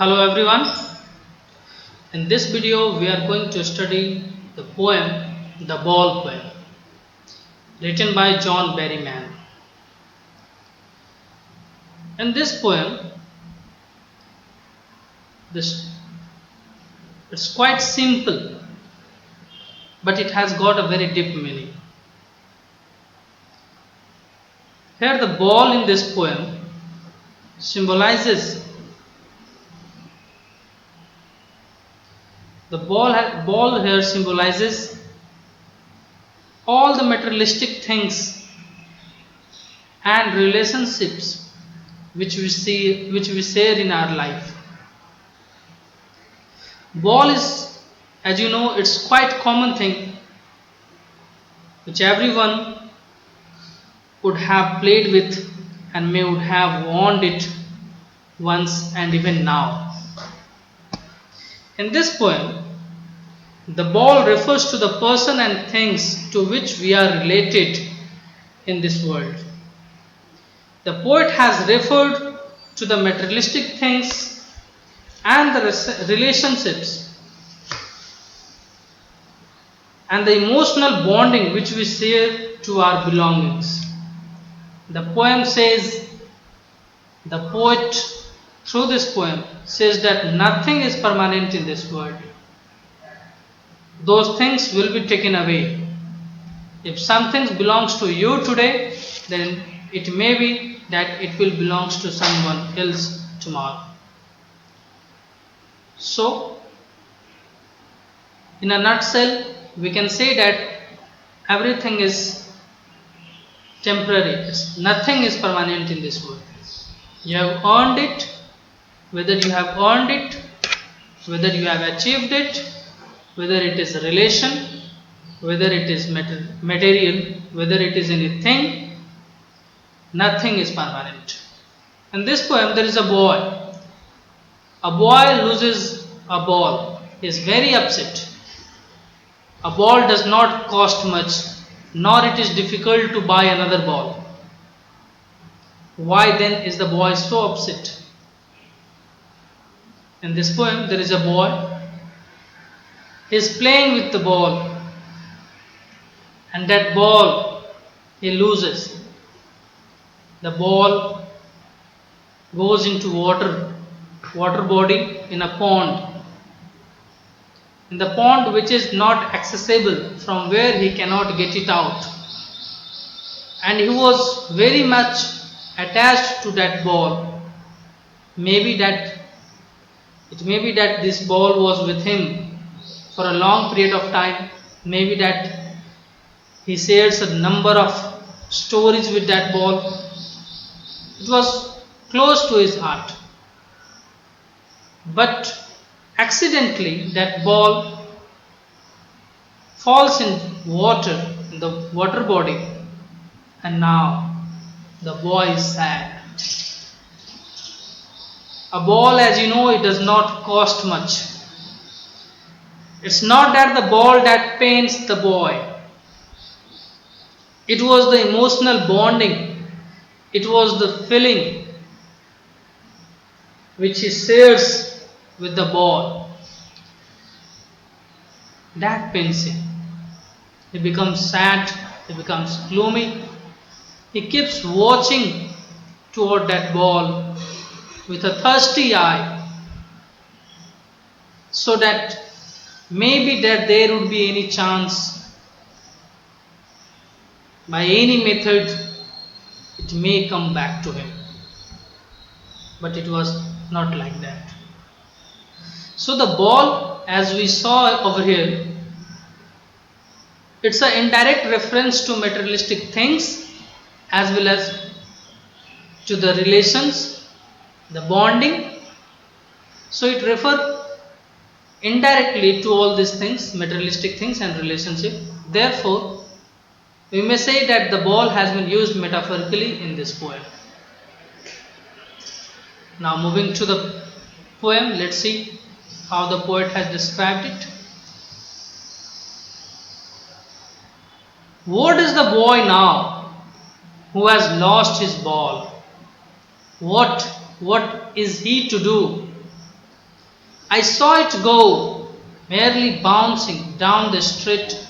Hello everyone. In this video we are going to study the poem The Ball Poem, written by John Berryman. In this poem, it's quite simple, but it has got a very deep meaning. Here the ball in this poem symbolizes ball here symbolizes all the materialistic things and relationships which we share in our life. Ball is, as you know, it's quite common thing which everyone would have played with and may would have worn it once and even now. In this poem, the ball refers to the person and things to which we are related in this world. The poet has referred to the materialistic things and the relationships and the emotional bonding which we share to our belongings. The poem says, the poet through this poem says that nothing is permanent in this world. Those things will be taken away. If something belongs to you today, then it may be that it will belong to someone else tomorrow. So, in a nutshell, we can say that everything is temporary. Nothing is permanent in this world. You have earned it, whether you have earned it, whether you have achieved it, whether it is a relation, whether it is material, whether it is anything, nothing is permanent. In this poem, there is a boy. A boy loses a ball. He is very upset. A ball does not cost much, nor it is difficult to buy another ball. Why then is the boy so upset? In this poem, there is a boy. He is playing with the ball, and that ball he loses. The ball goes into water body in a pond. In the pond which is not accessible, from where he cannot get it out. And he was very much attached to that ball. It may be that this ball was with him for a long period of time. Maybe that he shares a number of stories with that ball. It was close to his heart. But accidentally that ball falls in the water body, and now the boy is sad. A ball, as you know, it does not cost much. It's not that the ball that pains the boy. It was the emotional bonding. It was the feeling which he shares with the ball. That pains him. He becomes sad. He becomes gloomy. He keeps watching toward that ball with a thirsty eye, so that maybe that there would be any chance, by any method, it may come back to him. But it was not like that. So the ball, as we saw over here, it's an indirect reference to materialistic things as well as to the relations, the bonding. So it refers indirectly to all these things, materialistic things and relationship. Therefore, we may say that the ball has been used metaphorically in this poem. Now moving to the poem, let's see how the poet has described it. What is the boy now who has lost his ball? What is he to do I saw it go, merely bouncing down the street,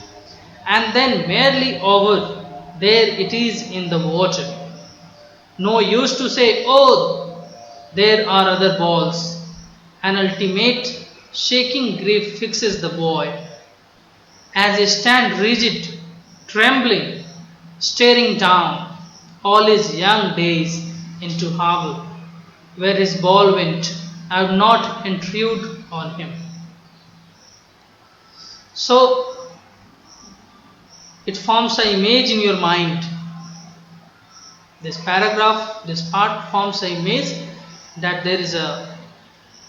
and then merely over. There it is in the water. No use to say, oh, there are other balls. An ultimate shaking grief fixes the boy. As he stands rigid, trembling, staring down all his young days into harbor, where his ball went, I would not intrude on him. So it forms an image in your mind. This paragraph, this part forms an image that there is a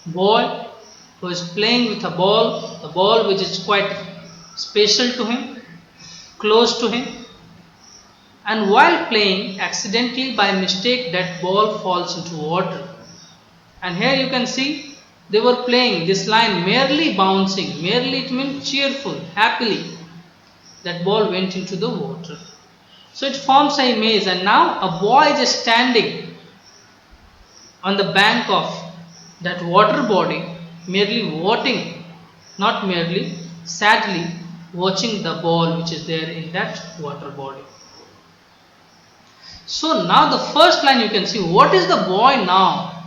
boy who is playing with a ball which is quite special to him, close to him, and while playing, accidentally by mistake that ball falls into water. And here you can see they were playing this line merely bouncing, merely it means cheerful, happily. That ball went into the water. So it forms an image, and now a boy is standing on the bank of that water body, merely watching, not merely, sadly watching the ball which is there in that water body. So now the first line you can see, what is the boy now?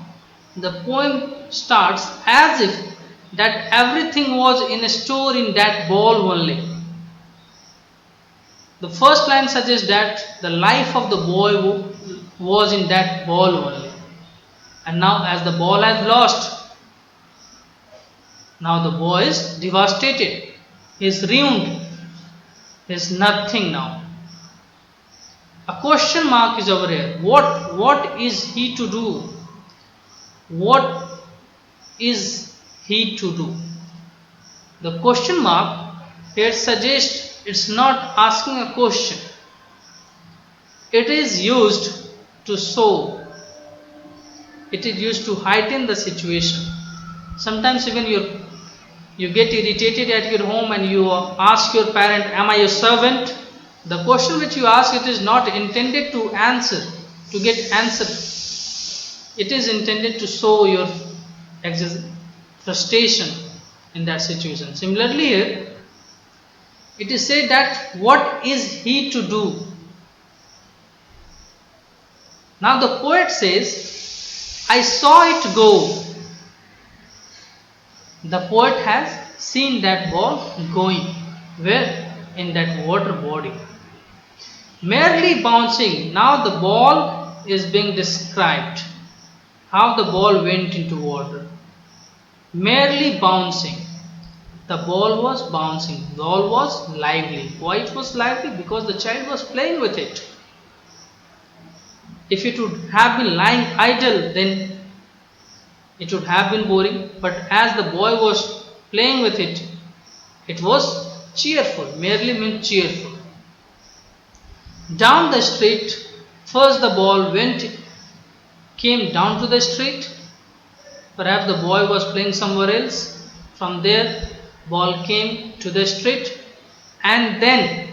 The poem starts as if that everything was in a store in that ball only. The first line suggests that the life of the boy was in that ball only. And now as the ball has lost, now the boy is devastated. He is ruined. There is nothing now. A question mark is over here. What is he to do? What is he to do? The question mark here suggests it's not asking a question. It is used to show. It is used to heighten the situation. Sometimes even you get irritated at your home and you ask your parent, am I your servant? The question which you ask, it is not intended to answer, to get answered. It is intended to show your frustration in that situation. Similarly here, it is said that what is he to do? Now the poet says, I saw it go. The poet has seen that ball going. Where? In that water body. Merely bouncing. Now the ball is being described. How the ball went into water. Merely bouncing. The ball was bouncing. The ball was lively. Why it was lively? Because the child was playing with it. If it would have been lying idle, then it would have been boring. But as the boy was playing with it, it was cheerful. Merely means cheerful. Down the street, first the ball came down to the street. Perhaps the boy was playing somewhere else. From there, ball came to the street, and then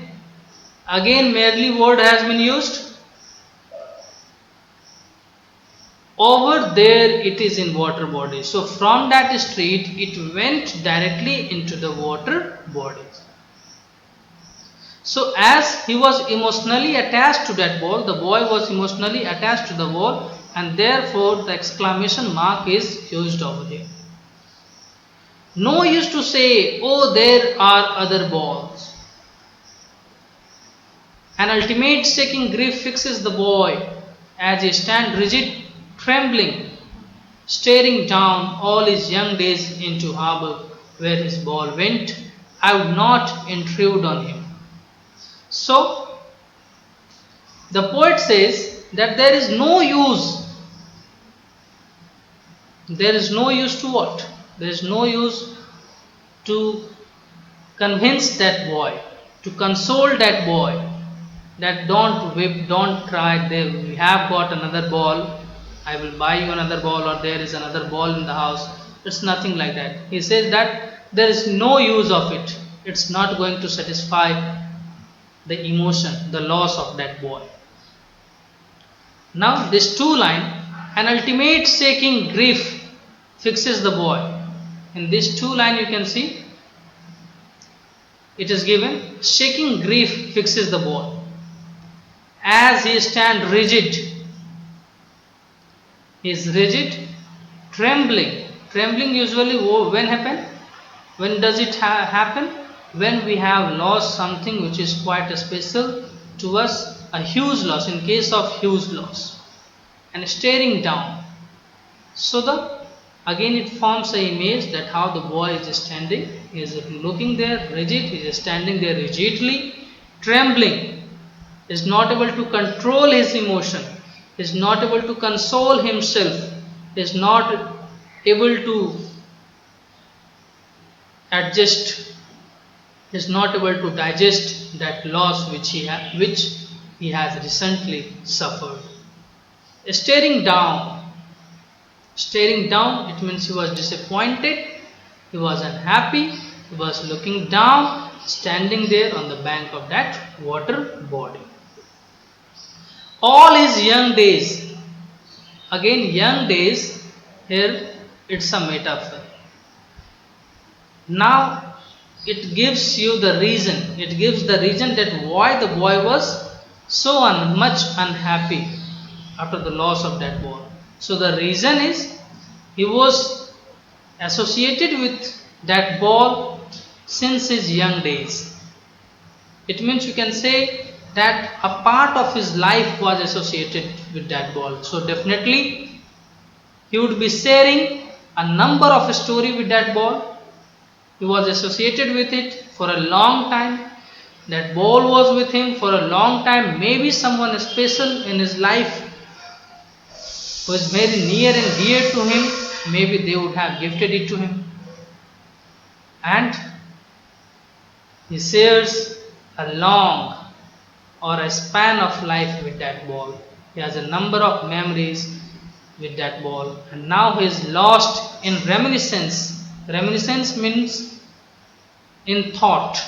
again merely word has been used. Over there it is in water body. So from that street it went directly into the water body. So as he was emotionally attached to that ball, the boy was emotionally attached to the ball, and therefore the exclamation mark is used over here. No use to say, oh, there are other balls. An ultimate shaking grief fixes the boy as he stands rigid, trembling, staring down all his young days into harbor where his ball went. I would not intrude on him. So, the poet says that there is no use. There is no use to what? There is no use to convince that boy, to console that boy, that don't weep, don't cry, we have got another ball, I will buy you another ball, or there is another ball in the house. It's nothing like that. He says that there is no use of it. It's not going to satisfy the emotion, the loss of that boy. Now this two line, an ultimate shaking grief fixes the boy. In these two lines you can see it is given, shaking grief fixes the boy. As he stands rigid, he is rigid, trembling. Trembling usually when happen? When does it happen? When we have lost something which is quite special to us, a huge loss, in case of huge loss. And staring down. So again it forms an image that how the boy is standing. He is looking there rigid, he is standing there rigidly, trembling, is not able to control his emotion, is not able to console himself, is not able to adjust, is not able to digest that loss which he has recently suffered. Staring down, it means he was disappointed, he was unhappy, he was looking down, standing there on the bank of that water body. All his young days, again young days, here it's a metaphor. Now it gives you the reason, that why the boy was so much unhappy after the loss of that ball. So the reason is he was associated with that ball since his young days. It means you can say that a part of his life was associated with that ball. So definitely he would be sharing a number of stories with that ball. He was associated with it for a long time. That ball was with him for a long time. Maybe someone special in his life was very near and dear to him, maybe they would have gifted it to him. And he shares a long or a span of life with that ball. He has a number of memories with that ball. And now he is lost in reminiscence. Reminiscence means in thought.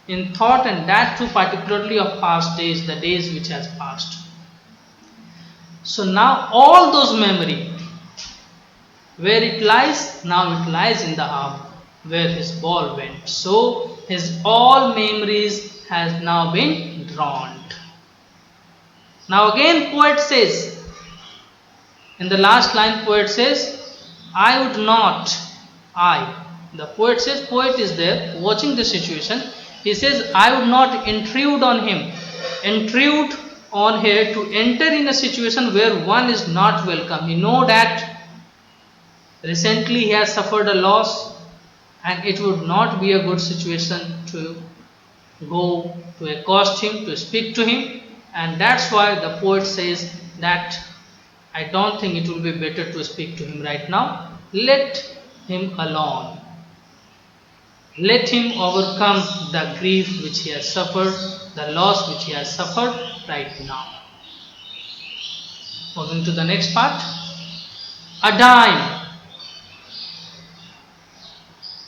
In thought, and that too particularly of past days, the days which has passed. So now all those memory, where it lies? Now it lies in the arm where his ball went. So his all memories has now been drowned. Now again poet says, in the last line poet says, I would not, the poet says, poet is there watching the situation. He says, I would not intrude on him. Intrude on here to enter in a situation where one is not welcome. You know that recently he has suffered a loss and it would not be a good situation to go to accost him, to speak to him, and that's why the poet says that I don't think it will be better to speak to him right now. Let him alone. Let him overcome the grief which he has suffered, the loss which he has suffered right now. Moving to the next part. A dime.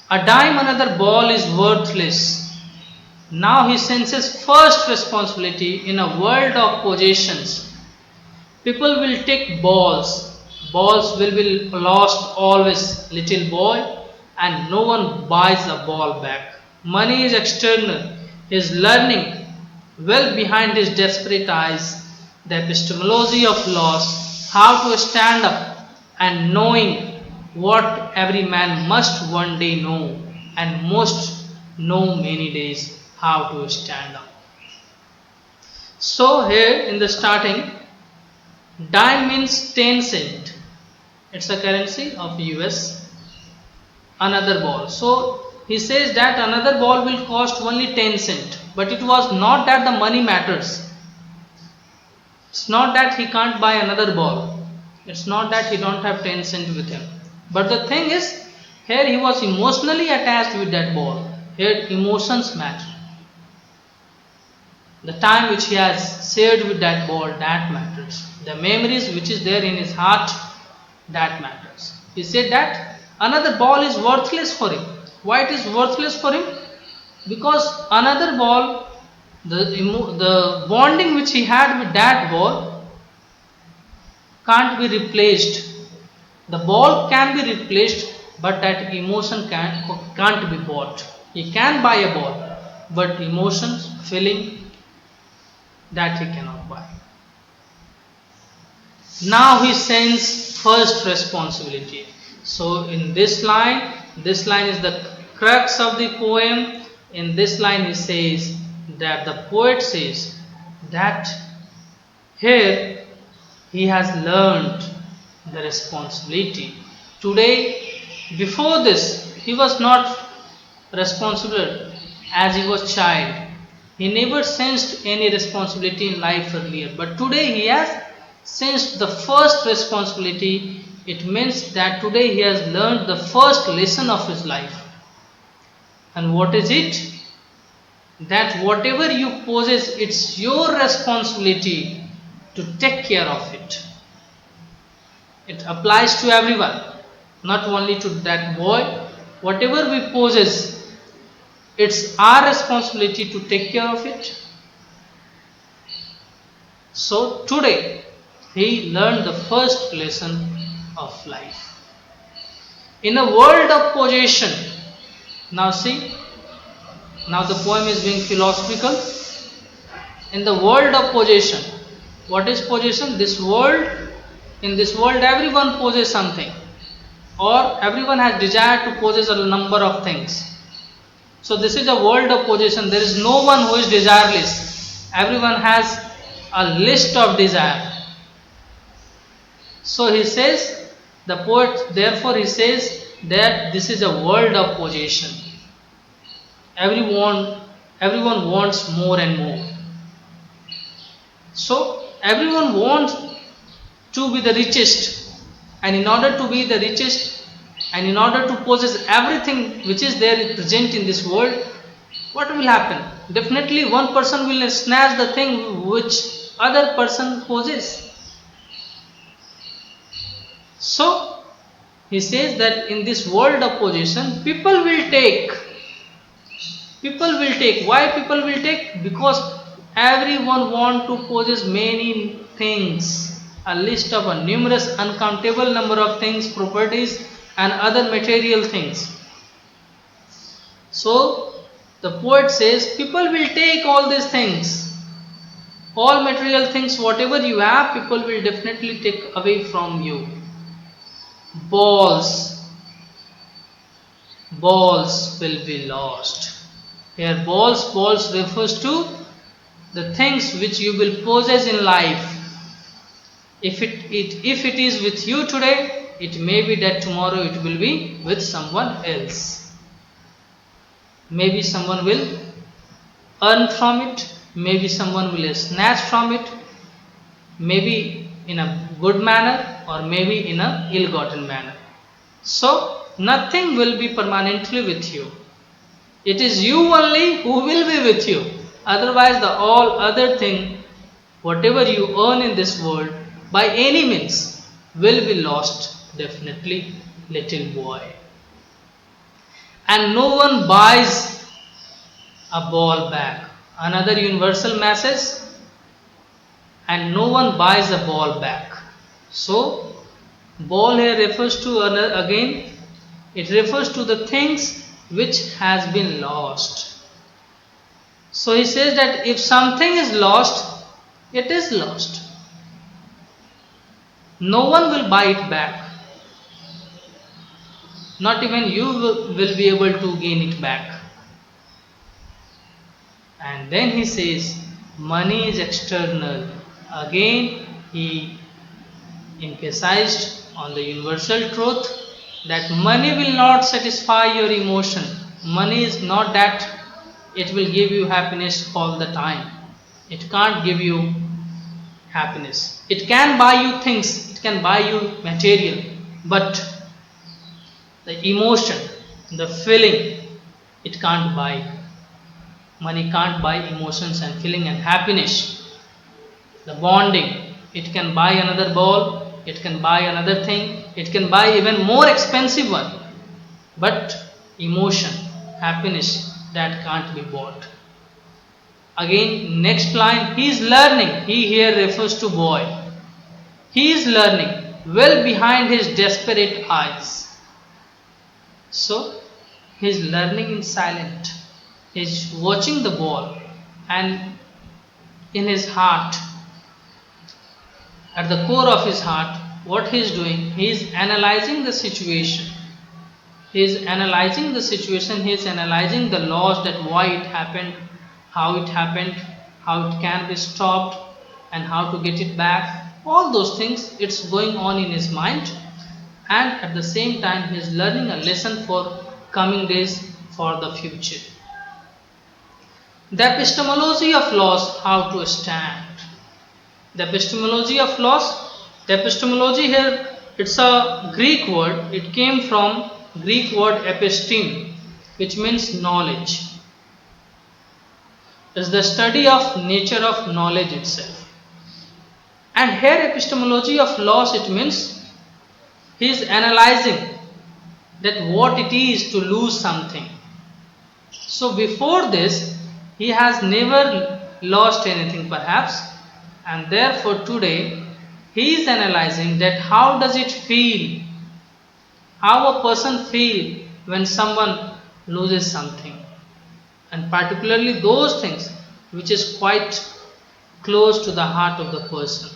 A dime, another ball is worthless. Now he senses first responsibility in a world of possessions. People will take balls. Balls will be lost always, little boy, and no one buys a ball back. Money is external. He is learning well behind his desperate eyes the epistemology of loss, how to stand up, and knowing what every man must one day know and must know many days, how to stand up. So here in the starting, dime means 10 cent. It's a currency of US. Another ball. So he says that another ball will cost only 10 cent. But it was not that the money matters. It's not that he can't buy another ball. It's not that he don't have 10 cent with him. But the thing is, here he was emotionally attached with that ball. Here emotions matter. The time which he has shared with that ball, that matters. The memories which is there in his heart, that matters. He said that another ball is worthless for him. Why it is worthless for him? Because another ball, the bonding which he had with that ball can't be replaced. The ball can be replaced, but that emotion can't be bought. He can buy a ball, but emotions, feeling, that he cannot buy. Now he sends first responsibility. So in this line is the crux of the poem. In this line he says that the poet says that here he has learned the responsibility. Today, before this, he was not responsible as he was child. He never sensed any responsibility in life earlier. But today he has sensed the first responsibility. It means that today he has learned the first lesson of his life. And what is it? That whatever you possess, it's your responsibility to take care of it. It applies to everyone, not only to that boy. Whatever we possess, it's our responsibility to take care of it. So today, he learned the first lesson of life. In a world of possession, now see, now the poem is being philosophical. In the world of possession, what is possession? This world, in this world everyone possesses something, or everyone has desire to possess a number of things. So this is a world of possession. There is no one who is desireless. Everyone has a list of desire. So he says, the poet, therefore he says that this is a world of possession. Everyone wants more and more. So everyone wants to be the richest, and in order to be the richest, and in order to possess everything which is there present in this world, what will happen? Definitely one person will snatch the thing which other person possesses. So he says that in this world of possession, people will take. Why people will take? Because everyone wants to possess many things. A list of a numerous, uncountable number of things, properties, and other material things. So the poet says people will take all these things. All material things, whatever you have, people will definitely take away from you. Balls will be lost. Here balls refers to the things which you will possess in life. If it is with you today, it may be that tomorrow it will be with someone else. Maybe someone will earn from it, maybe someone will snatch from it, maybe in a good manner or maybe in a ill-gotten manner. So nothing will be permanently with you. It is you only who will be with you. Otherwise the all other thing, whatever you earn in this world, by any means will be lost, definitely, little boy. And no one buys a ball back. Another universal message. And no one buys a ball back. So ball here refers to again, it refers to the things which has been lost. So he says that if something is lost, it is lost. No one will buy it back. Not even you will be able to gain it back. And then he says, money is external. Again, he emphasized on the universal truth that money will not satisfy your emotion. Money is not that it will give you happiness all the time. It can't give you happiness. It can buy you things, it can buy you material, but the emotion, the feeling, it can't buy. Money can't buy emotions and feeling and happiness. The bonding, it can buy another ball, it can buy another thing, it can buy even more expensive one. But emotion, happiness, that can't be bought. Again, next line, he is learning. He here refers to boy. He is learning well behind his desperate eyes. So he is learning in silent. He is watching the ball, and in his heart, at the core of his heart, what he is doing, he is analyzing the situation. He is analyzing the situation, he is analyzing the laws, that why it happened, how it can be stopped, and how to get it back. All those things, it's going on in his mind, and at the same time he is learning a lesson for coming days, for the future. The epistemology of laws, how to stand. The epistemology of laws, the epistemology here, it's a Greek word. It came from Greek word episteme, which means knowledge. It's the study of nature of knowledge itself. And here epistemology of laws, it means he is analyzing that what it is to lose something. So before this, he has never lost anything perhaps, and therefore today he is analyzing that how does it feel, how a person feel when someone loses something, and particularly those things which is quite close to the heart of the person.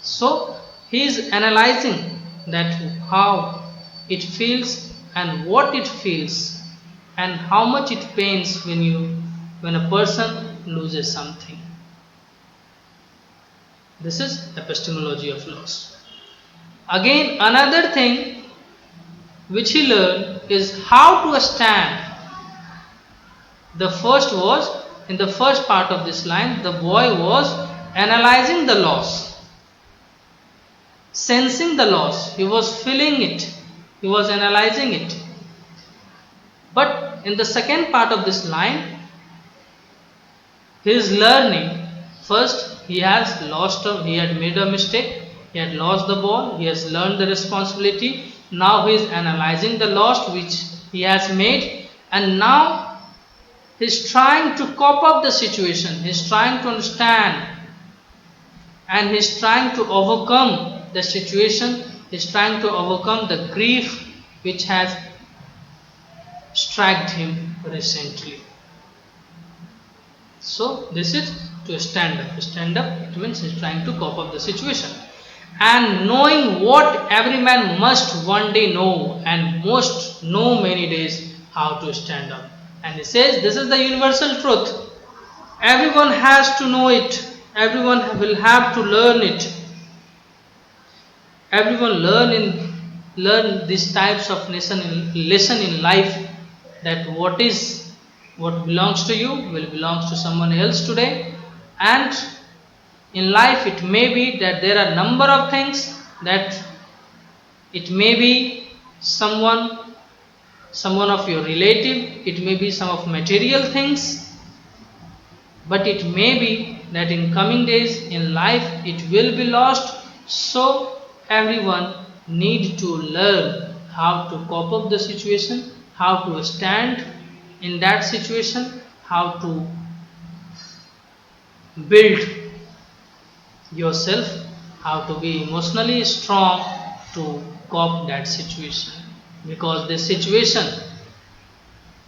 So he is analyzing that how it feels and what it feels and how much it pains when a person loses something. This is epistemology of laws. Again, another thing which he learned is how to stand. The first was, in the first part of this line, the boy was analyzing the laws, sensing the laws, he was feeling it, he was analyzing it. But in the second part of this line, he is learning. First, he had made a mistake, he had lost the ball, he has learned the responsibility. Now he is analyzing the loss which he has made, and now he is trying to cope up the situation, he is trying to understand, and he is trying to overcome the situation, he is trying to overcome the grief which has struck him recently. So this is to stand up. Stand up, it means he is trying to cope up the situation. And knowing what every man must one day know, and must know many days, how to stand up. And he says this is the universal truth. Everyone has to know it. Everyone will have to learn it. Everyone learn these types of lesson in life, that what belongs to you will belongs to someone else today. And in life it may be that there are number of things, that it may be someone of your relative, it may be some of material things, but it may be that in coming days in life it will be lost. So everyone need to learn how to cope up the situation, how to stand in that situation, how to build yourself, how to be emotionally strong to cope that situation, because this situation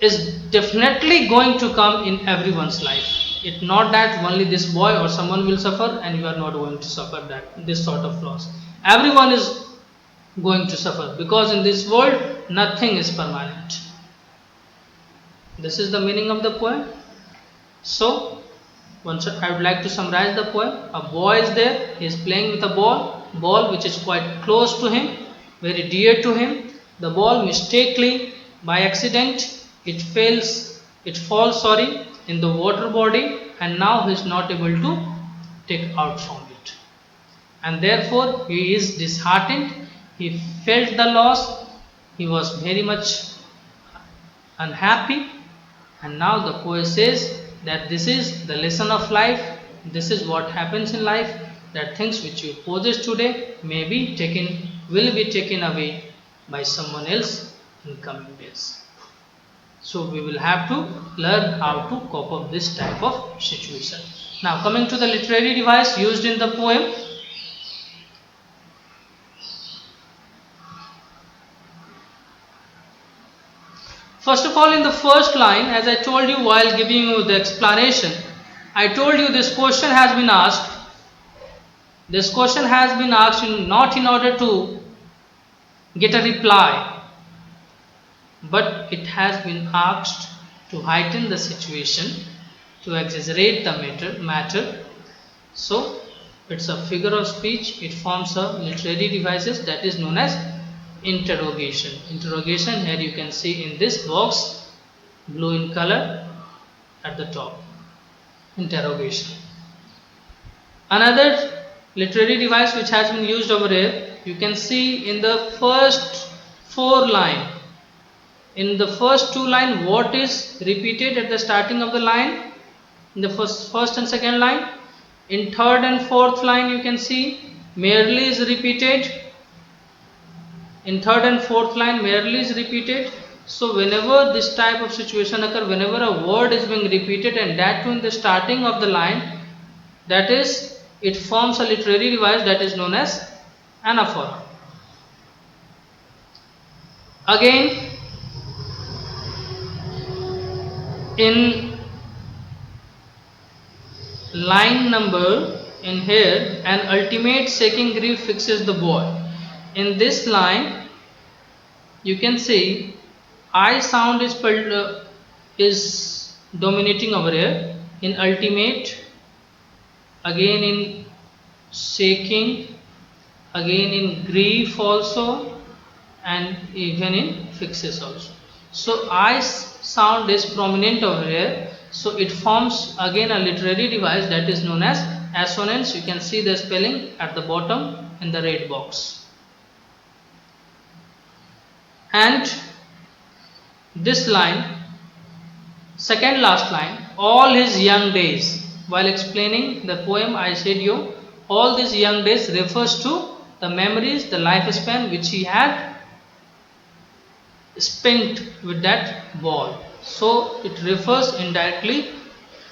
is definitely going to come in everyone's life. It's not that only this boy or someone will suffer and you are not going to suffer this sort of loss. Everyone is going to suffer, because in this world nothing is permanent. This is the meaning of the poem. So once I would like to summarize the poem. A boy is there, he is playing with a ball which is quite close to him, very dear to him. The ball mistakenly, by accident, it falls in the water body, and now he is not able to take out from it. And therefore he is disheartened, he felt the loss, he was very much unhappy. And now the poet says that this is the lesson of life, this is what happens in life, that things which you possess today will be taken away by someone else in coming days. So we will have to learn how to cope up this type of situation. Now coming to the literary device used in the poem. First of all, in the first line, as I told you while giving you the explanation, I told you this question has been asked. This question has been asked not in order to get a reply, but it has been asked to heighten the situation, to exaggerate the matter. So it's a figure of speech. It forms a literary devices that is known as interrogation. Interrogation, here you can see in this box, blue in color at the top. Interrogation. Another literary device which has been used over here, you can see in the first 4 line. In the first 2 line, what is repeated at the starting of the line? In the first and second line. In third and fourth line, you can see merely is repeated. In third and fourth line, merely is repeated. So whenever this type of situation occurs, whenever a word is being repeated, and that too in the starting of the line, that is, it forms a literary device that is known as anaphora. Again, in line number in here, an ultimate shaking grief fixes the boy. In this line, you can see I sound is dominating over here. In ultimate, again in shaking, again in grief also, and even in fixes also. So I sound is prominent over here. So it forms again a literary device that is known as assonance. You can see the spelling at the bottom in the red box. And this line, second last line, all his young days. While explaining the poem, I said you, all these young days refers to the memories, the lifespan which he had spent with that ball. So it refers indirectly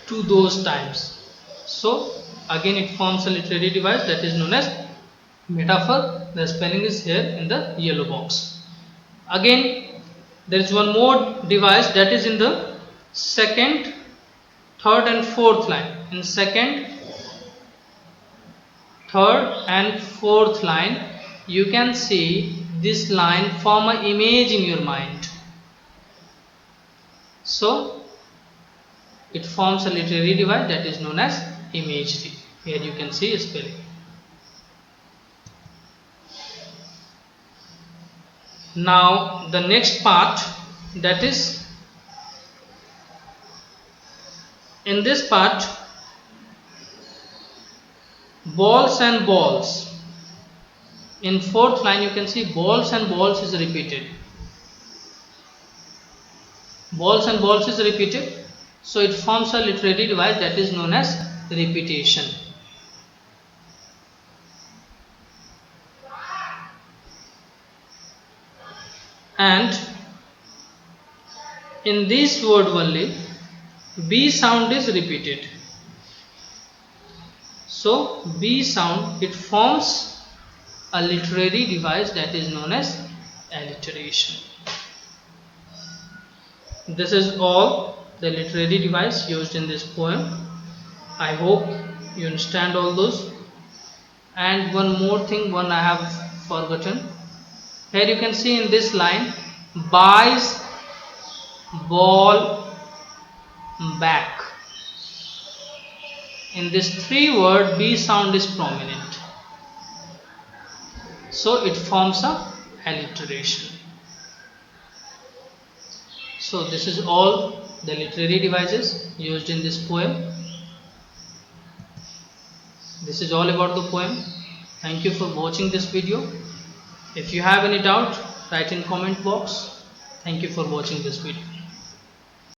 to those times. So again it forms a literary device that is known as metaphor. The spelling is here in the yellow box. Again, there is one more device that is in the second, third and fourth line. In second, third and fourth line, you can see this line form an image in your mind. So it forms a literary device that is known as imagery. Here you can see a spelling. Now the next part, that is, in this part, balls and balls. In fourth line you can see balls and balls is repeated. Balls and balls is repeated. So it forms a literary device that is known as repetition. And in this word only, B sound is repeated. So B sound, it forms a literary device that is known as alliteration. This is all the literary device used in this poem. I hope you understand all those. And one more thing, one I have forgotten. Here you can see in this line, buys ball back. In this 3 word, B sound is prominent. So it forms a alliteration. So this is all the literary devices used in this poem. This is all about the poem. Thank you for watching this video. If you have any doubt, write in comment box. Thank you for watching this video.